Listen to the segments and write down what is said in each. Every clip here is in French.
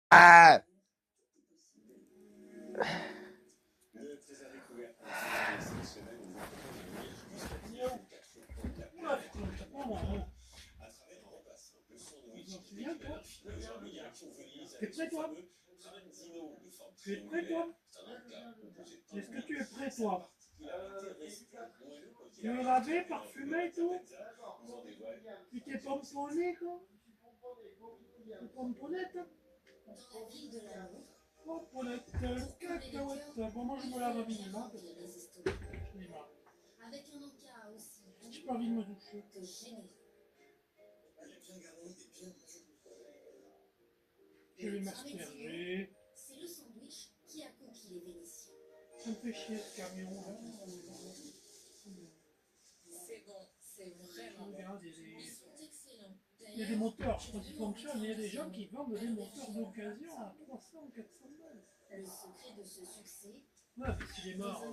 Ah! T'es prêt, toi? Tu es prêt, toi? Est-ce que tu es prêt, toi? Tu es lavé, parfumé, tout? Tu t'es pomponné, quoi? Tu pomponette? Pomponette, cacahuète. Bon, moi, je me lave à minima, parce que j'en ai marre. J'ai pas envie de me doucher. Je vais m'asperger. Ça me fait chier, ce camion, là. Regarde, il y a des moteurs, je sais pas s'ils fonctionnent, mais il y a des gens qui vendent des moteurs d'occasion à 300, 400 balles. Ouais, mais s'il est mort,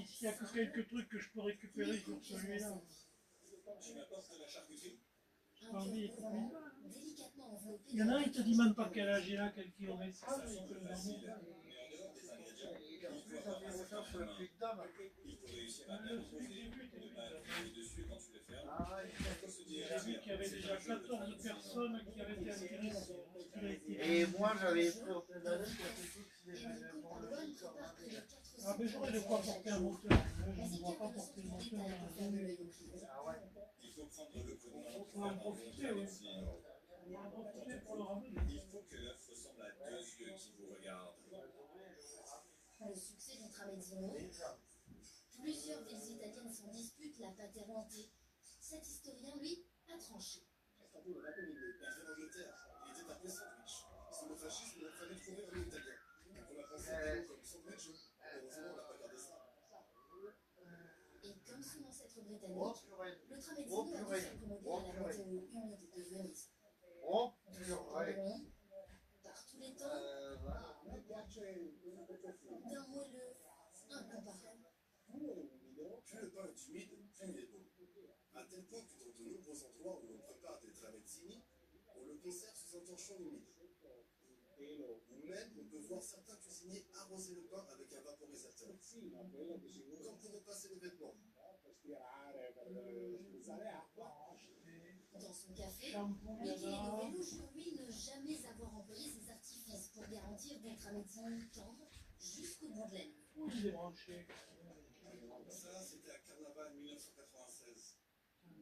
s'il y a que quelques trucs que je peux récupérer sur celui-là, j'ai pas envie, il faut 1000 balles. Il y en a un, il te dit même pas quel âge il a, quel kilomètre. J'ai vu qu'il y avait déjà 14 personnes qui avaient été intéressées. Et moi, j'avais pris au Ah, mais j'aurais de quoi porter un moteur. Je ne vois pas porter le moteur dans la zone. Ah ouais. On va en profiter, oui. On va en profiter pour le ramener. Oh purée. Oh purée. Oh purée. Oh purée. Plus le pain est humide, plus il est bon. À tel point que dans de nombreux endroits où l'on prépare des tramezzini, on le conserve sous un torchon humide. Ou même, on peut voir certains cuisiniers arroser le pain avec un vaporisateur. Comme pour repasser les vêtements. Où il est branché? Ça, c'était à Carnaval 1996.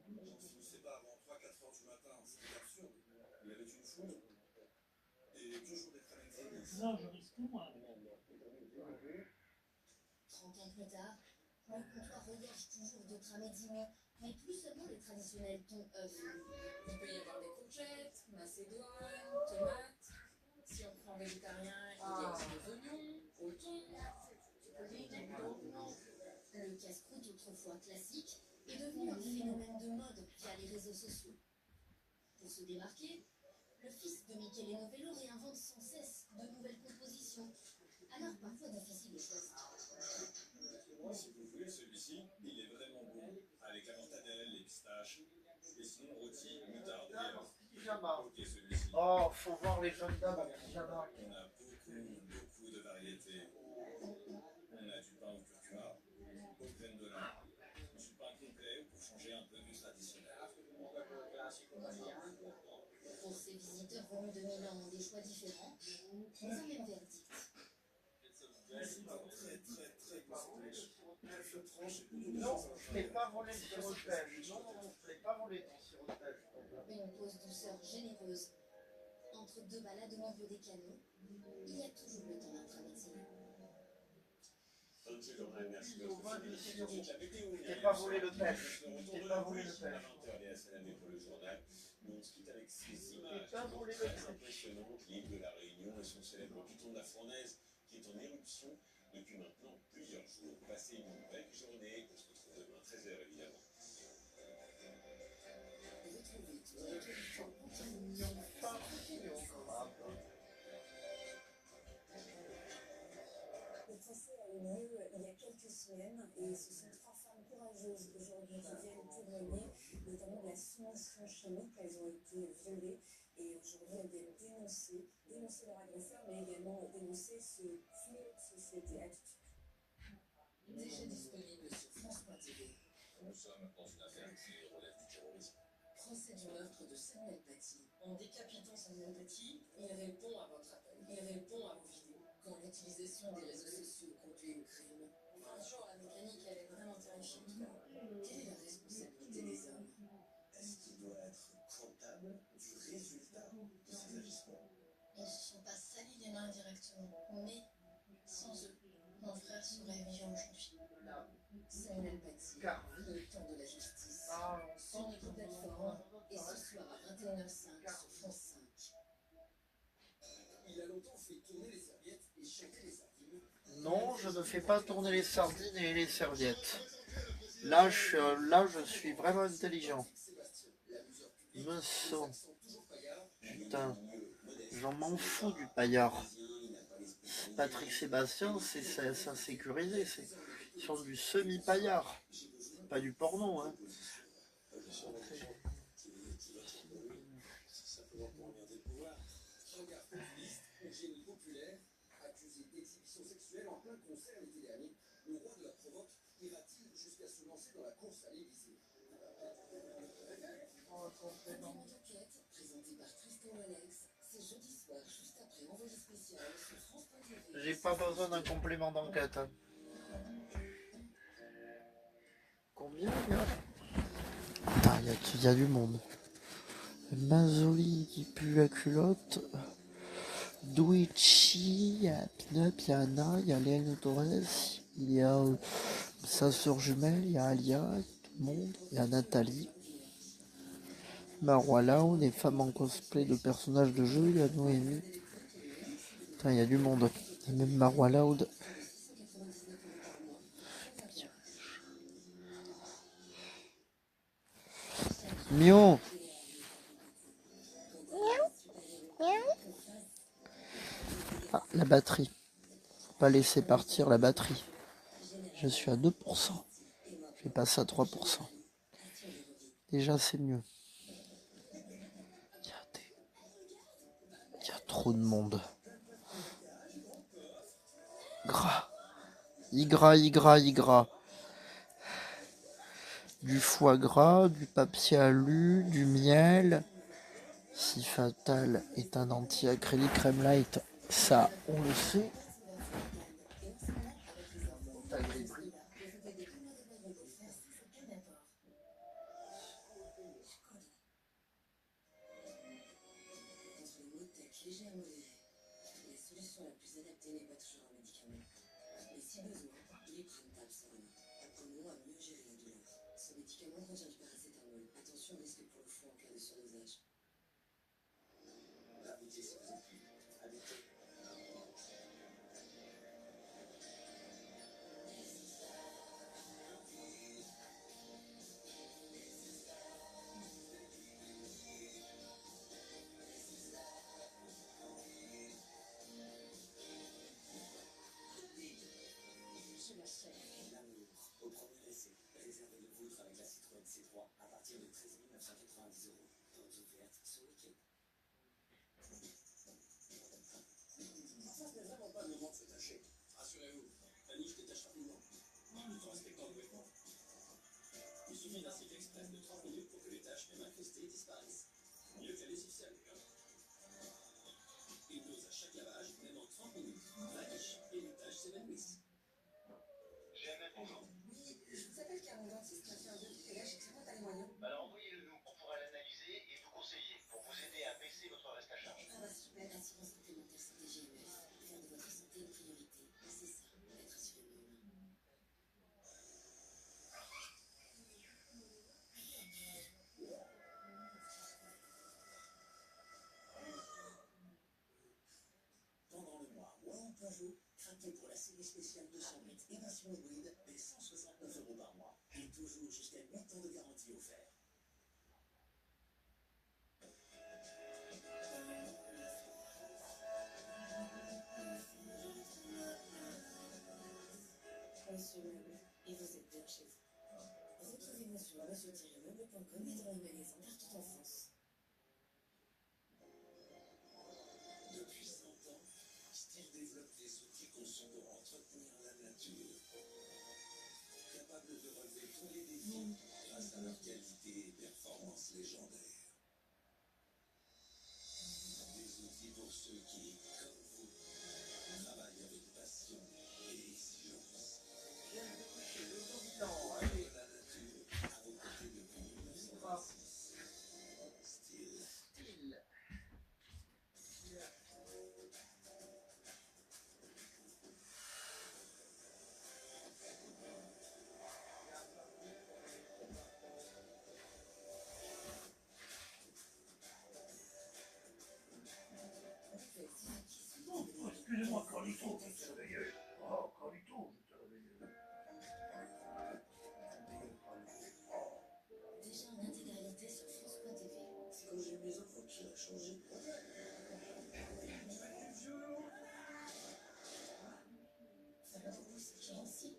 J'en finissais pas avant 3-4 heures du matin. C'était absurde. Il y avait une foule et toujours des tramezzini. Non, je risque moins. Si vous voulez, celui-ci, il est vraiment bon. Avec la mortadelle, les pistaches. Et sinon, rôti, moutarde et Pyjama. ok, celui-ci. Oh, faut voir les jeunes dames en pyjama. On a beaucoup de variétés. On a du pain au curcuma, aux graines de lin, du pain complet pour changer un peu du traditionnel. Très concentré. Je tranche et beaucoup de Non, choses je t'ai pas volé le sirop de pêche. Non, non, je t'ai pas volé ton sirop de pêche. Au vin du sirop. Je t'ai pas volé le pêche. Je t'ai pas volé le pêche. Nous on se quitte avec ces Je images t'ai pas volé le très pêche. impressionnantes, l'île de la Réunion et son célèbre piton de la Fournaise qui est en éruption depuis maintenant plusieurs jours. Passez une belle journée, on se retrouve demain 13h évidemment. Le procès a eu lieu il y a quelques semaines et ce sont trois femmes courageuses aujourd'hui qui viennent témoigner, notamment de la soumission chimique. Elles ont été violées Et aujourd'hui, elles viennent dénoncer leur agresseur, mais également dénoncer ce flot de société attitude. Déjà disponible sur France.tv. Nous sommes dans une affaire qui relève du terrorisme. Procès du meurtre de Samuel Paty. En décapitant Samuel Paty, il répond à votre appel. Il répond à vos vidéos. Quand l'utilisation des réseaux sociaux conduit au crime. Franchement, la mécanique, elle est vraiment terrifiante. Quelle est la responsabilité des hommes? Est-ce qu'il doit être comptable du résultat de ses agissements? Ils ne se sont pas salis les mains directement, mais sans eux, mon frère serait vivant aujourd'hui. Samuel Paty, le temps de la justice. Sur notre plateforme et ce soir à 21h05 sur France 5. Il a longtemps fait tourner les serviettes et jeter les sardines. Non, je ne fais pas tourner les sardines et les serviettes. Là, je suis vraiment intelligent. Me sens. Putain, j'en m'en fous du paillard. Patrick Sébastien, c'est ça sécurisé. Ils sont du semi-paillard. Pas du porno, hein. Simplement pour regarder le pouvoir. Regard populiste, génie populaire, accusé d'exhibition sexuelle en plein concert l'été dernier. Le roi de la provoque ira-t-il jusqu'à se lancer dans la course à l'Élysée? Complément d'enquête, présenté par Tristan Alex, c'est jeudi soir, juste après Envoyé spécial sur France.tv. J'ai pas besoin d'un complément d'enquête. Hein. Combien il y a? Putain, il y a du monde. Mazzoli qui pue la culotte. Douichi, il y a Pina, il y a Anna, il y a Léane Torres, il y a sa sœur jumelle, il y a Alia, tout le monde, il y a Nathalie. Marwa Lao, des femmes en cosplay de personnages de jeu, il y a Noémie. Putain, il y a du monde. Il y a même Marwa Loud. Mion. Ah, la batterie. Faut pas laisser partir la batterie. Je suis à 2%. Je vais passer à 3%. Déjà, c'est mieux. Il y a trop de monde. Gras. Gras. Du foie gras, du papier alu, du miel. Si Fatal est un anti-acrylique crème light, ça on le sait. Léger à modéré. La solution la plus adaptée n'est pas toujours un médicament. Mais si besoin, Doliprane Tabsorone. Apprenons à mieux gérer la douleur. Ce médicament contient du paracétamol. Attention au risque pour le foie en cas de surdosage. La routier, si vous êtes plus habitué. L'amour au premier essai. Réservez le vôtre avec la Citroën C3 à partir de 13 990 €. Portes ouvertes ce week-end. Ça, ce n'est vraiment pas le moment de se tâcher. Rassurez-vous, la niche détache rapidement. Tout en respectant le vêtement. Il suffit d'un cycle express de 30 minutes pour que les taches même incrustées disparaissent. Mieux que la lessive sale, hein. Une dose à chaque lavage, même en 30 minutes. La niche et les taches s'évanouissent. J'ai un important. Oui, je vous appelle car mon dentiste m'a fait un devis et là, j'ai clairement pas les moyens. Alors envoyez-le nous, on pourra l'analyser et vous conseiller pour vous aider à baisser votre reste à charge. Ah bah super, assurance complémentaire santé GMF. Faire de votre santé une priorité. C'est ça, être assuré minimum. Pendant le mois Wow Peugeot, craquez pour la série spéciale 208 émission hybride des 169 € par mois. Et toujours jusqu'à 8 ans de garantie offerte. Monsieur Meuble, et vous êtes bien chez vous. Retrouvez-nous sur monsieur-meuble.com et dans les magasins partout en France. tous les défis grâce à leur qualité et performance légendaires. Des outils pour ceux qui, comme vous, travaillent avec passion et exigence. Bienvenue chez le Dominant. La nature, à vos côtés depuis 1926. Style. Style. Oh, excusez-moi, Carlito, je t'ai réveillé. Oh, Carlito, je t'ai réveillé. Déjà en intégralité sur France.tv. C'est quand j'ai eu mes enfants qui a changé. Ça me repousse, j'ai aussi.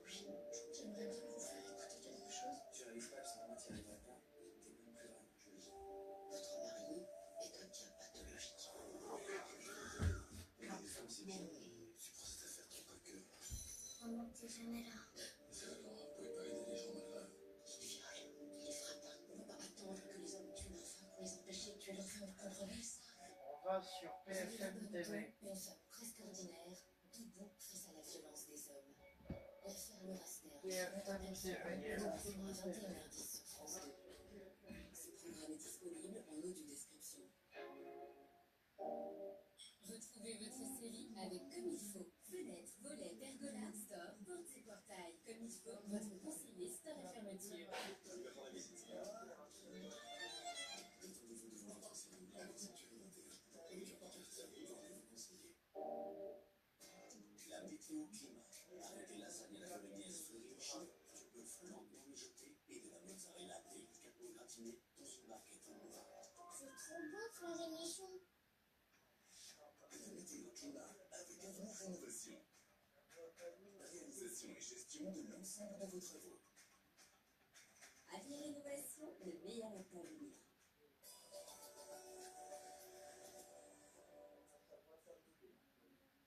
J'aimerais bien vous faire écouter quelque chose. Tu arrives pas, sinon moi tu n'y arriverais pas. T'es même plus rageuse. Votre mari est un cas pathologique. Mais les femmes, c'est bien. C'est pour cette affaire qui pas que. Maman, t'es jamais là. C'est alors, vous pouvez pas aider les gens malades. Il viole, il les frappe. On ne peut pas attendre que les hommes tuent leurs femmes pour les empêcher de tuer leurs femmes. Vous comprenez ça? On va sur PFM TV. Une femme presque ordinaire, debout face à la violence des hommes. L'affaire Le Raster. PFM TV. 21h10 sur France 2. Ce programme est disponible en haut du description. Retrouvez votre série avec Comme il faut. Fenêtres, volets, pergolas, store, portes et portails. Comme il faut, votre conseiller store et fermeture. Détendez-vous devant votre cellule Sanctuary 21 avec un porte-clés rendez-vous conseillé. La météo climat. Avec des lasagnes à la bolognaise fleurie au chien, du bœuf lentement mijoté et de la mozzarella délicatement gratinée dans une barquette en bois. C'est trop beau de faire des nichons. La météo climat avec Avenir Rénovation. Réalisation et gestion de l'ensemble de vos travaux. Avenir Rénovation, le meilleur est à venir.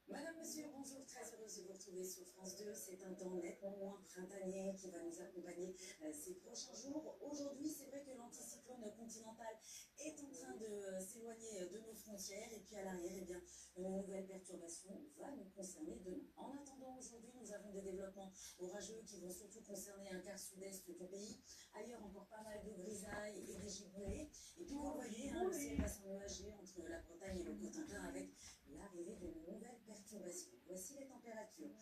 Madame, monsieur, bonjour, très heureuse de vous retrouver sur France 2. C'est un temps nettement moins printanier qui va nous accompagner ces prochains jours. Aujourd'hui, c'est vrai que l'anticyclone continental est en train de s'éloigner de nos frontières. Et puis à l'arrière, eh bien, une nouvelle perturbation va nous concerner demain. En attendant, aujourd'hui, nous avons des développements orageux qui vont surtout concerner un quart sud-est du pays. Ailleurs, encore pas mal de grisailles et des giboulées. Et puis, vous voyez, le ciel va s'ennuager entre la Bretagne et le Cotentin avec l'arrivée d'une nouvelle perturbation. Voici les températures.